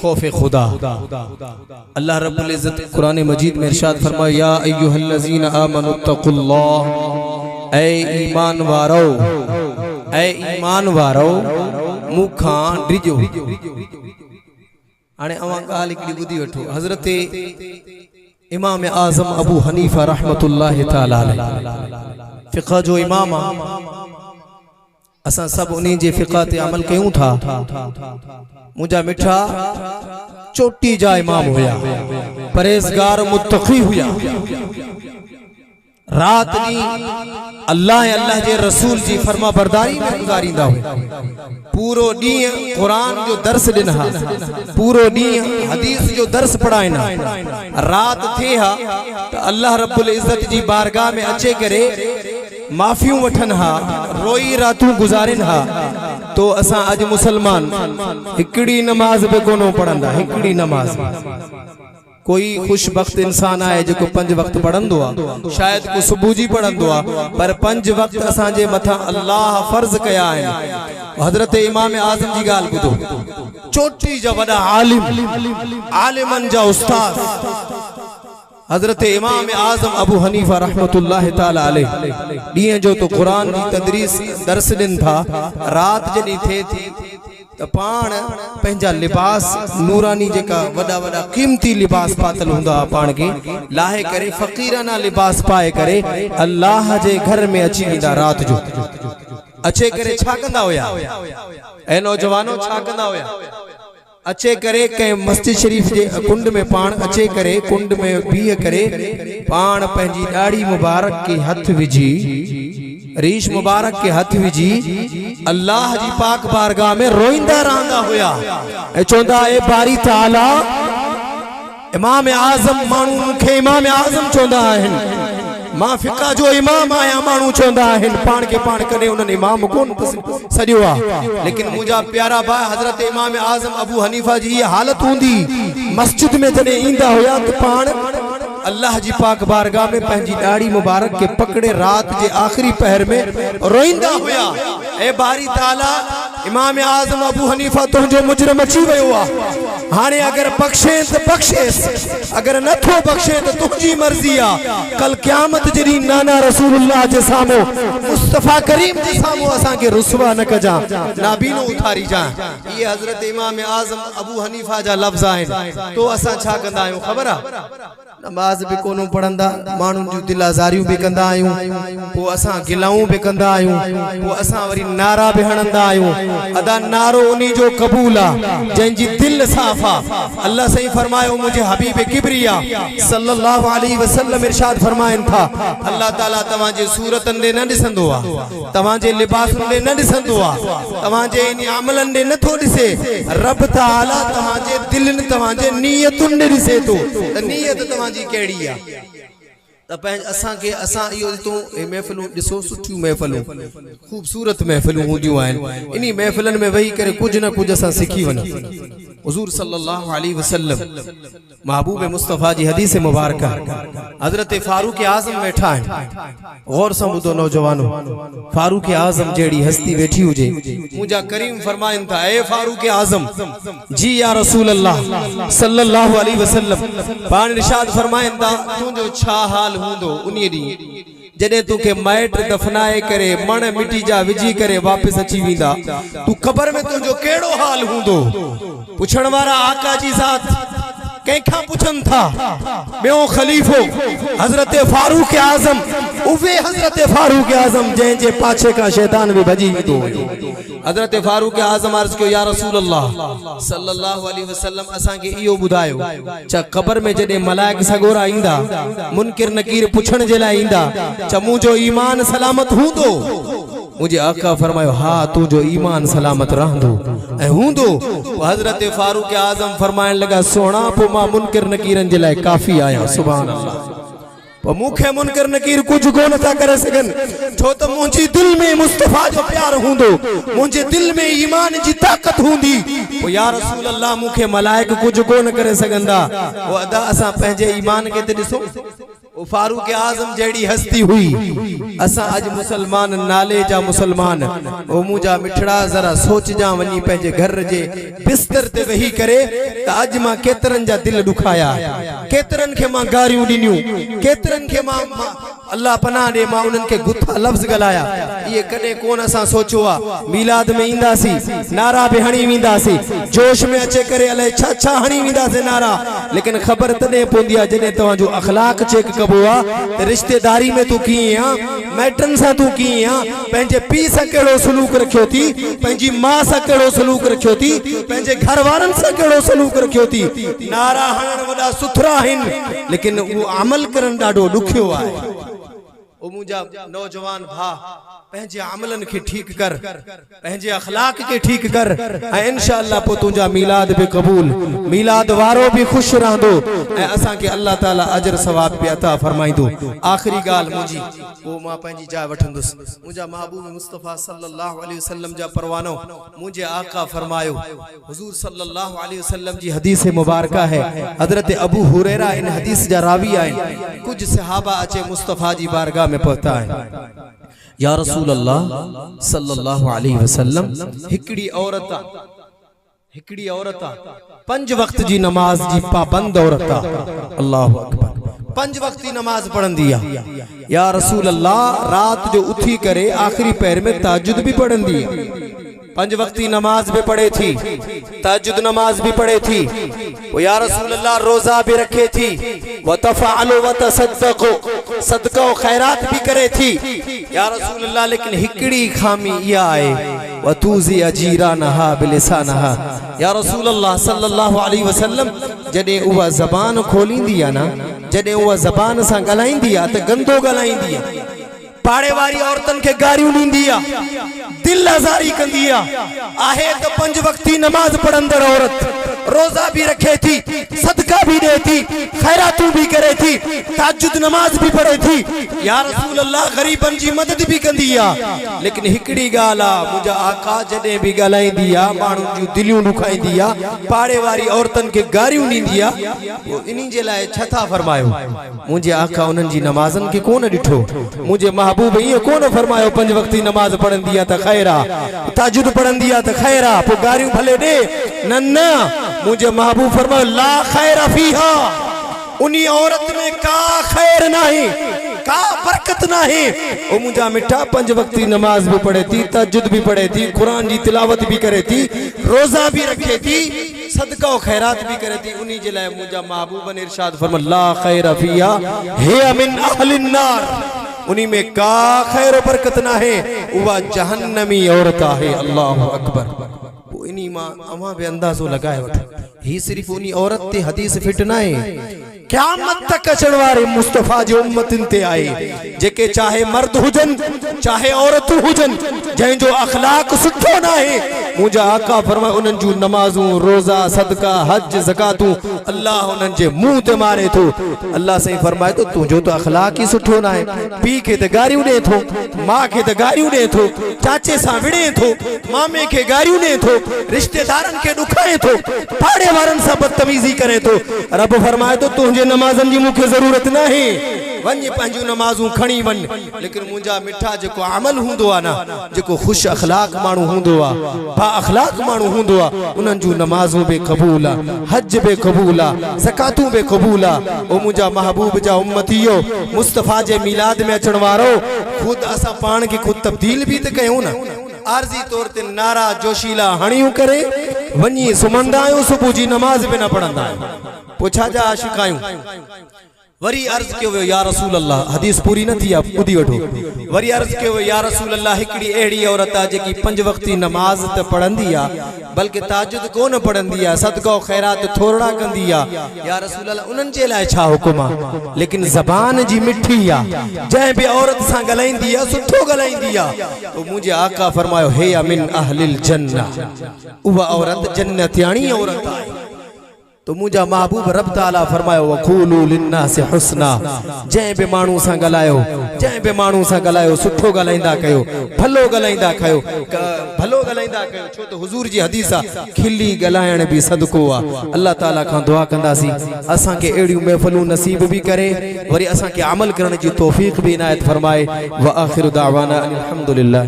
खौफ खुदा। अल्लाह रब्बुल इज्जत कुरान मजीद में इरशाद फरमाया, या अय्युहल्लज़ीना आमनुत्तकुल्लाह, ऐ ईमान वारो, ऐ ईमान वारो मुखां डिजो। हाणे अवां ॻाल्हि हिकिड़ी ॿुधी वठो। हज़रत इमाम आज़म अबू हनीफ़ा रहमतुल्लाहि तआला अलैहि फ़िक़ह जो इमाम आहे। असां सब उन्हीं जे फ़िक़ह ते अमल कयूं था। मुंहिंजा मिठा चोटी जा इमाम हुया, परहेज़गार मुत्तक़ी हुया। रात ॾींहुं अल्लाह जे रसूल जी फरमा बरदारी में गुज़ारींदा हुआ। पूरो ॾींहुं क़ुरान जो दर्स ॾिना, पूरो ॾींहुं हदीस जो दर्स पढ़ाइना। रात थे हा त अल्लाह रब्बुल इज़्ज़त जी बारगाह में अचे करे माफ़ियूं वठन हा, रोई रातूं गुज़ारिन हा। तो असां अॼु मुसलमान हिकिड़ी नमाज बि कोन पढ़ंदा, हिकिड़ी नमाज। कोई खुशबख्त इंसान है जो 5 वक्त पढ़ंदो आ, शायद को सुबह जी पढ़ंदो आ, पर 5 वक्त असांजे मथा अल्लाह फर्ज कया आहिनि। हज़रत इमाम आज़म जी ॻाल्हि ॿुधो, चोटी जा वॾा आलिम, आलिमन जा उस्ताद हज़रत इमाम आज़म अबू हनीफ़ा रहमतुल्लाहि तआला अलैहि ॾींहं जो तो क़ुरान जी तदरीस दर्स ॾिन था। रात जॾहिं थिए थी त पाण पंहिंजा लिबास नूरानी जेका वॾा वॾा क़ीमती लिबास पातल हूंदा पाण खे लाहे करे फ़क़ीराना लिबास पाए करे अल्लाह जे घर में अची वेंदा। रात जो अचे करे छा कंदा हुया? ऐं नौजवानो छा कंदा हुया? अचे करे कंहिं मस्जिद शरीफ जे कुंड में पाण अचे करे कुंड में बीह करे पाण पंहिंजी ॾाढ़ी मुबारक के हथ विझी, रीश मुबारक के हथ विझी अल्लाह जी पाक बारगाह में रोईंदा रहंदा हुया ऐं चवंदा, ए बारी ताला, इमाम आज़म माण्हू खे इमाम आज़म चवंदा आहिनि, मां फ़िक़ह जो इमाम आहियां। माण्हू चवंदा आहिनि पाण खे पाण कॾहिं उन्हनि इमाम कोन सॼो आहे, लेकिन मुंहिंजा प्यारा भाउ हज़रत इमाम आज़म अबू हनीफ़ा जी इहा हालत हूंदी। मस्जिद में जॾहिं ईंदा हुया त पाण अल्लाह जी पाक बारगाह में पंहिंजी ॾाढ़ी मुबारक के पकड़े रात जे आखिरी पहर में रोईंदा हुया, ए बारी ताला, इमाम आज़म अबू हनीफ़ा तुंहिंजो मुजरम अची वियो आहे। हाणे अगर बख्शे त बख्शेस, अगर नथो बख्शे त तुंहिंजी मर्ज़ी आहे। कल क़यामत जॾहिं नाना रसूलुल्लाह जे साम्हूं मुस्तफ़ा करीम जे साम्हूं असांखे रुसवा न कजां, नाबीनो उथारी जां। ये हज़रत इमाम आज़म अबू हनीफ़ा जा लफ़्ज़ आहिनि। तो असां छा कंदा आहियूं ख़बर आहे? नमाज भी कोनो पढ़ंदा, माण्हुनि जूं दिल आज़ारियूं भी कंदा आहियूं, पोइ असां गिलाऊं भी कंदा आहियूं, पोइ असां वरी नारा भी हणंदा आहियूं। अदा नारो उन्हीं जो क़बूल आहे जंहिंजी दिल साफ़ आहे। अल्लाह सही फरमायो, मुझे हबीब किबरिया सल्लल्लाहु अलैहि वसल्लम इरशाद फरमाइन था, अल्लाह ताला तव्हांजे सूरतन ॾे न ॾिसंदो आहे, तव्हांजे लिबासन ॾे न ॾिसंदो आहे, तव्हांजे इन अमलन ॾे नथो ॾिसे। रब ताला तव्हांजे दिलनि, तव्हांजे नियतुनि ॾे ॾिसे थो त नियत तव्हांजी केड़ी आहे। त असांखे असां इहो ॾिसूं, महफ़िलूं ॾिसो, सुठियूं महफ़िलूं, ख़ूबसूरत महफ़िलूं हूंदियूं आहिनि। इन्ही महफ़िलनि में वेही करे कुछ न कुछ असां सिखी वञूं। हुज़ूर सल्लल्लाहु अलैहि वसल्लम महबूब मुस्तफ़ा जी हदीस मुबारक, हज़रत फारूक आज़म वेठा आहिनि। गौर सां ॿुधो नौजवानो, फारूक आज़म जहिड़ी हस्ती वेठी हुजे, मुंहिंजा करीम फरमाइनि था, ए फारूक आज़म, जी या रसूल अल्लाह सल्लल्लाहु अलैहि वसल्लम, पाण इरशाद फरमाइनि था, तुंहिंजो छा हाल हूंदो उन ॾींहुं जॾहिं तोखे मैट दफनाए करे मण मिट्टी जा विझी करे वापस अची वेंदा, तू क़बर में तुंहिंजो कहिड़ो हाल हूंदो? पुछण वारा आका जी ज़ात कंहिंखां पुछनि था? ॿियो खलीफ़ो हज़रत फारूक आज़म, उहे हज़रत फारूक आज़म जंहिंजे पाछे खां शैतान बि भॼी वेंदो। हज़रत फारूक आज़म अर्ज़ कयो, या रसूल अल्लाह सल्लल्लाहु अलैहि वसल्लम, असांखे इहो ॿुधायो, छा क़बर में जॾहिं मलाइक सगोरा ईंदा, मुनकिर नकीर पुछण जे लाइ ईंदा, छा मुंहिंजो ईमान सलामत हूंदो? मुझे आका फरमायो, हाँ तुझो ईमान सलामत रहंदो ऐं हूंदो। हज़रत फारूक आज़म फरमाइण लगा, सोना पो मां मुनकिर नकीरन जे लाइ काफ़ी आया। सुभान अल्लाह। मुखे मुनकर नकीर कुछ कोन था करे सगन, छो त मुंहिंजी दिल में मुस्तफा जो प्यार हूंदो, मुंहिंजे दिल में ईमान जी ताकत हूंदी। ओ या रसूल अल्लाह, मुखे मलाइक कुछ कोन करे सगंदा। ओ अदा असां पंहिंजे ईमान के ते ॾिसो, ओ फारूक आज़म जहिड़ी हस्ती हुई। असां अज मुसलमान, नाले जा मुसलमान। ओ मुंहिंजा मिठड़ा जरा सोच जा वञी पंहिंजे घर जे बिस्तर ते वेही करे त अज मां केतरन जा दिल दुखाया, केतरन के मां गारियूं दिनियूं, केतरन के मां अल्लाह पनाह दे मां उनन के गुथा लफ्ज गलाया। ये कदे कोन असा सोचो आ मिलाद में इंदासी नारा भी हणी विंदासी, जोश में अचे करे अले छा छा हणी विंदासी नारा, लेकिन खबर तने पोंदी आ जने तवा जो अखलाक चेक कबो आ त रिश्तेदारी में तू की आ, मैटन सा तू की आ, पंहिंजे पी सा केड़ो सलूक रखियो थी, पंहिंजी मां सा केड़ो सलूक रखियो थी, पंहिंजे घर वारन सा केड़ो सलूक रखियो थी। नारा हणन वडा सुथरा हिन, लेकिन वो अमल करन ॾाढो ॾुखियो आहे। ओ मुंहिंजा नौजवान भा पंहिंजे अमलन के ठीक कर, पंहिंजे अखलाक के ठीक कर, ऐं इंशाअल्लाह पो तुंहिंजा मिलाद भी कबूल, मिलाद वारो भी खुश रहंदो, ऐं असां के अल्लाह ताला अजर सवाब भी अता फरमाइंदो। आखिरी गाल मुंहिंजी वो मां पंहिंजी जाइ वठंदुस। मुंहिंजा महबूब मुस्तफा सल्लल्लाहु अलैहि वसल्लम जा परवानो मुंहिंजे आका फरमायो, हुजूर सल्लल्लाहु अलैहि वसल्लम जी हदीस मुबारका है, हजरत अबू हुरैरा इन हदीस जा रावी आहिनि। कुछ सहाबा अचे मुस्तफा जी बारगाह में पहुता है, या रसूल अल्लाह सल्लल्लाहु अलैहि वसल्लम हिकड़ी औरत 5 वक्त जी नमाज जी पाबंद औरत, अल्लाहु अकबर, 5 वक्त की नमाज पढ़ंदी आ। या रसूल अल्लाह रात जो उठी करे आखिरी पैर में ताजुद भी पढ़ंदी है, 5 वक्त की नमाज भी पढ़े थी, ताजुद नमाज भी पढ़े थी, वो या रसूल अल्लाह रोजा भी रखे थी, व तफअलु व तसद्दक़ु, सदका और खैरात भी करे थी, या रसूल अल्लाह, लेकिन हिकड़ी खामी इया आए, व तूज़ी अजीरानहा बिलिसानहा, या रसूल अल्लाह सल्लल्लाहु अलैहि वसल्लम जडे उवा ज़बान खोलींदी आ ना, जडे उवा ज़बान सां ॻाल्हाईंदी आ त गंदो ॻाल्हाईंदी आ, पाड़े वारी औरतन के गारियूं ॾींदी आ, दिल आज़ारी कंदी आहे त 5 वक्ती नमाज पढ़ंदड़ औरत, रोजा भी रखे थी, सदका भी दे थी, खैरातू भी करे थी, ताजुद नमाज भी पढ़े थी, या रसूल अल्लाह गरीबन जी मदद भी कंदी आ, लेकिन हिकड़ी गाल आ मुंहिंजा आका जडे भी ॻाल्हाईंदी आ माण्हुनि जूं दिलियूं दुखाईंदी आ, पाड़े वारी औरतन के गारियूं ॾींदी आ, वो इन्ही जे लाइ छा था फरमायो? मुंहिंजे आका उन्हनि जी नमाज़न के कोन ॾिठो, मुंहिंजे महबूब ईअं कोन फरमायो 5 वक्ती नमाज पढ़ंदी आ त खैरा, ताजुद पढ़ंदी आ त खैरा, पोइ गारियूं भले ॾे, न न, मुझे महबूब फरमायो ला खैर फीहा, उन्ही औरत में का खैर नहीं, का बरकत नहीं। ओ मुझा मिठा 5 वक्ती नमाज भी पढ़े थी, ताजुद भी पढ़े थी, कुरान की तिलावत भी करे थी, रोजा भी रखे थी, सदका और खैरात भी करे थी, उन्हीं जे लाइ मुझा महबूब ने इरशाद फरमाया ला खैर फीहा हिया मिन अहलिन नार, उन्हीं में का खैर और बरकत ना है, वह जहन्नमी औरत है। अल्लाहु अकबर। इन्हीं मां अमा भी अंदाजो लगाए वठ, ही सिर्फ उन्हीं औरत ते हदीस फिट ना है, क़यामत तक अचण वारे मुस्तफा जो उम्मतिन ते आए, जेके चाहे मर्द हुजन चाहे औरत हुजन, जंहिं जो अखलाक सुठो ना है, मुझा आका फरमाए उन्हनि जूं नमाज़ूं, रोजा, सदका, हज, ज़कातूं अल्लाह उन्हनि जे मुंह ते मारे थो। अल्लाह सही फरमाए तो तुंहिंजो तो अखलाक ही सुठो ना है, पी के त गारियूं ॾे थो, मां के त गारियूं ॾे थो, चाचे सां विड़े थो, मामे के गारियूं ॾे थो, रिश्तेदारन के ॾुखाए थो, पाड़े वारन सां बदतमीज़ी करे थो। रब फरमाए तो तुंहिंजे नमाज़न जी मूंखे ज़रूरत न है, वञ पंहिंजूं नमाज़ूं खणी वञ, लेकिन मुंहिंजा मिठा जेको अमल हूंदो आहे न, जेको ख़ुशि अखलाक माण्हू हूंदो आहे, बा अखलाक माण्हू हूंदो आहे, उन्हनि जूं नमाज़ूं बि क़बूल आहे, हज बि क़बूल आहे, ज़कातूं बि क़बूल आहे। ओ मुंहिंजा महबूब जा उम्मतियो, मुस्तफ़ा जे मिलाद में अचण वारो, ख़ुदि असां पाण खे ख़ुदि तब्दील बि त कयूं न, आरजी तौर ते नारा जोशीला हणियूं करे वञी सुम्हंदा आहियूं, सुबुह जी नमाज़ बि न पढ़ंदा आहियूं, पोइ छा जा आशिक़ आहियूं। वरी अर्ज कयो वियो या रसूल अल्लाह, हदीस पूरी न थी आहे, ॿुधी वठो। वरी अर्ज कयो वियो या रसूल अल्लाह, हिकिड़ी अहिड़ी औरत आहे जेकी 5 वक्ती नमाज त पढ़ंदी आहे, बल्कि ताजुद कोन पढ़ंदी आहे, सदका खैरात थोड़ा कंदी आहे, या रसूल अल्लाह उन्हनि जे लाइ छा हुकुम आहे? लेकिन ज़बान जी मिठी आहे, जंहिं बि औरत सां ॻाल्हाईंदी आहे सुठो ॻाल्हाईंदी आहे, तो मुंहिंजे आका फरमायो हे मिन अहलिल जन्नह, उहा औरत जन्नतियाणी औरत आहे। तो मुझा महबूब रब ताला फरमायो वक़ूलू लिन्नास हुस्ना, जंहिं बि माण्हू सां ॻाल्हायो, जंहिं बि माण्हू सां ॻाल्हायो सुठो ॻाल्हाईंदा कयो, भलो ॻाल्हाईंदा कयो, भलो ॻाल्हाईंदा कयो, छो त हुज़ूर जी हदीस आहे खिली ॻाल्हाइण बि सदको आहे। अल्लाह ताला खां दुआ कंदासीं असांखे अहिड़ियूं महफ़िलूं नसीब भी करे, वरी असांखे अमल करण जी तौफ़ीक़ भी इनायत फरमाए। व आखिरु दावाना अनिल हम्दुलिल्लाह।